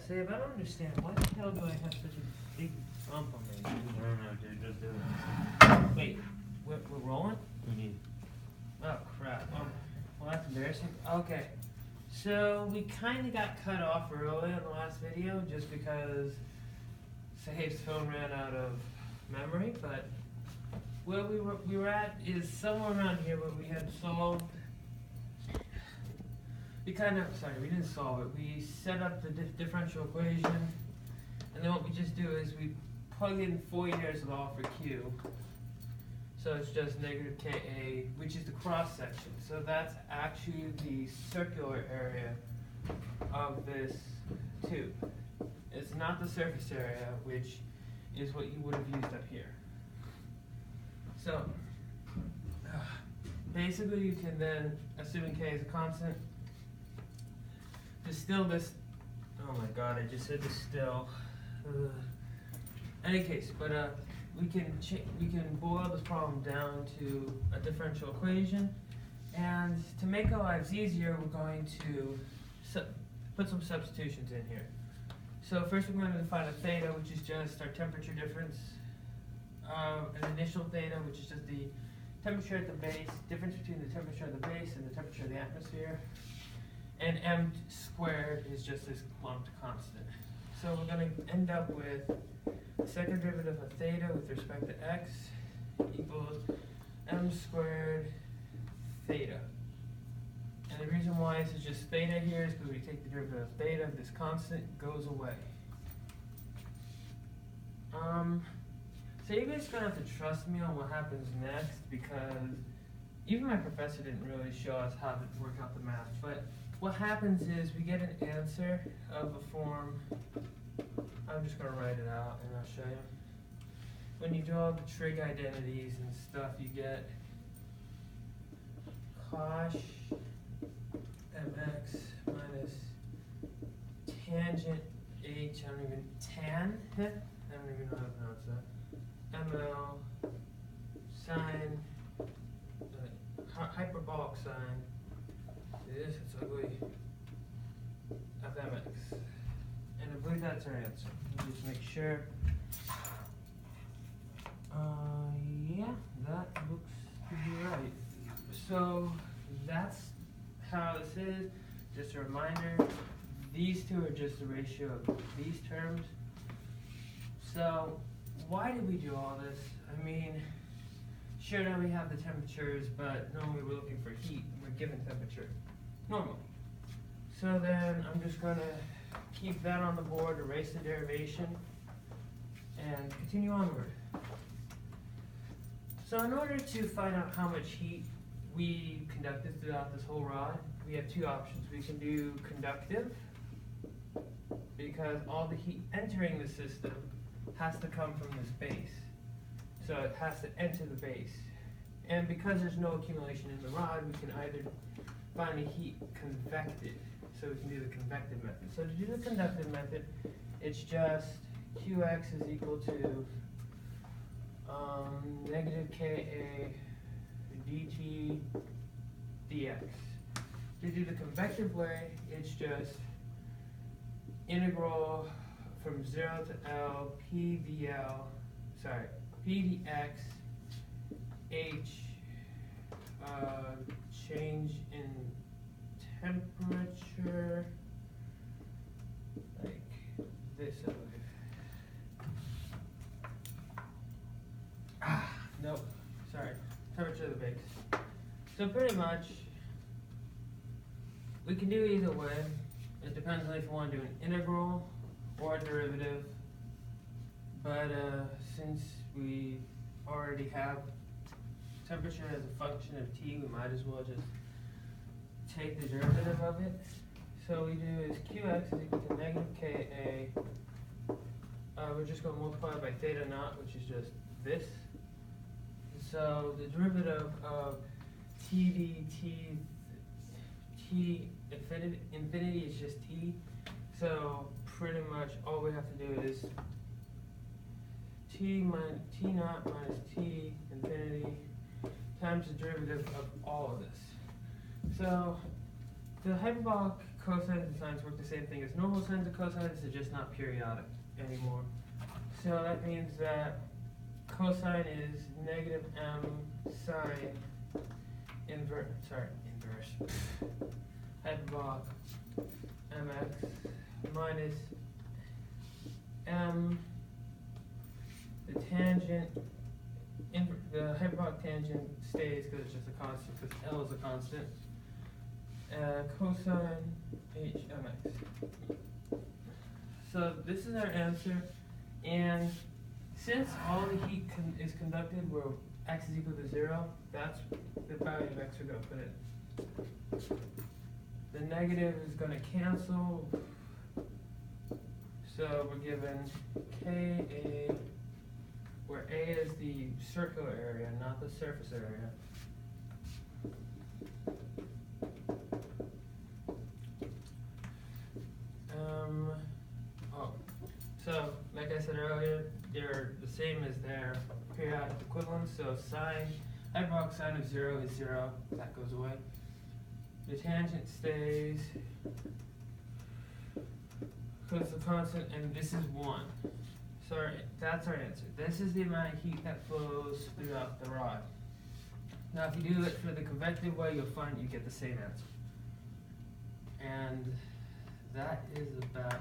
Save, I don't understand. Why the hell do I have such a big bump on my knee? I don't know, dude, just do it. Wait, we're rolling? Oh, crap. Well, that's embarrassing. Okay. So, we kind of got cut off early in the last video just because Save's phone ran out of memory, but where we were at is somewhere around here where we had solved. We didn't solve it. We set up the differential equation, and then what we just do is we plug in 4 years law for Q. So it's just negative Ka, which is the cross section. So that's actually the circular area of this tube. It's not the surface area, which is what you would have used up here. So basically you can then, assuming K is a constant, distill this. Oh my god, I just said distill. Any case, but we can boil this problem down to a differential equation, and to make our lives easier, we're going to put some substitutions in here. So first we're going to define a theta, which is just our temperature difference, an initial theta, which is just the temperature at the base, difference between the temperature of the base and the temperature of the atmosphere, and m squared is just this lumped constant. So we're going to end up with the second derivative of theta with respect to x equals m squared theta. And the reason why this is just theta here is because we take the derivative of theta, this constant goes away. So you guys are going to have to trust me on what happens next, because even my professor didn't really show us how to work out the math. But what happens is we get an answer of a form. I'm just going to write it out and I'll show you. When you do all the trig identities and stuff, you get cosh mx minus tangent h, I don't even know how to pronounce that, ml sine, hyperbolic sine, it's ugly, of mx. And I believe that's our answer. Let me just make sure. Yeah, that looks to be right. So that's how this is. Just a reminder, these two are just the ratio of these terms. So why did we do all this? I mean, sure, now we have the temperatures, but normally we're looking for heat. We're given temperature normally. So then I'm just going to keep that on the board, erase the derivation, and continue onward. So in order to find out how much heat we conducted throughout this whole rod, we have two options. We can do conductive, because all the heat entering the system has to come from this base. So it has to enter the base. And because there's no accumulation in the rod, we can either find the heat convected. So we can do the convective method. So to do the conductive method, it's just Qx is equal to negative Ka dt dx. To do the convective way, it's just integral from 0 to L p dx h change in temperature, like this, I believe. Nope, sorry, temperature of the base. So pretty much, we can do either way. It depends on if you want to do an integral or a derivative. But since we already have temperature as a function of T, we might as well just take the derivative of it. So we do is Qx is equal to negative Ka. We're just going to multiply by theta naught, which is just this. So the derivative of T infinity is just T. So pretty much all we have to do is T naught minus T infinity times the derivative of all of this. So the hyperbolic cosines and sines work the same thing as normal sines and cosines, they're just not periodic anymore. So that means that cosine is negative m sine inverse hyperbolic mx minus m, the tangent, the hyperbolic tangent stays because it's just a constant, because L is a constant, cosine h mx. So this is our answer, and since all the heat is conducted where x is equal to 0, that's the value of x we're going to put in. The negative is going to cancel, so we're given Ka, where A is the circular area, not the surface area. So, like I said earlier, they're the same as their periodic equivalents. So sine, hyperbolic sine of 0 is 0. That goes away. The tangent stays because the constant, and this is 1. So that's our answer. This is the amount of heat that flows throughout the rod. Now, if you do it for the convective way, you'll find you get the same answer. And that is about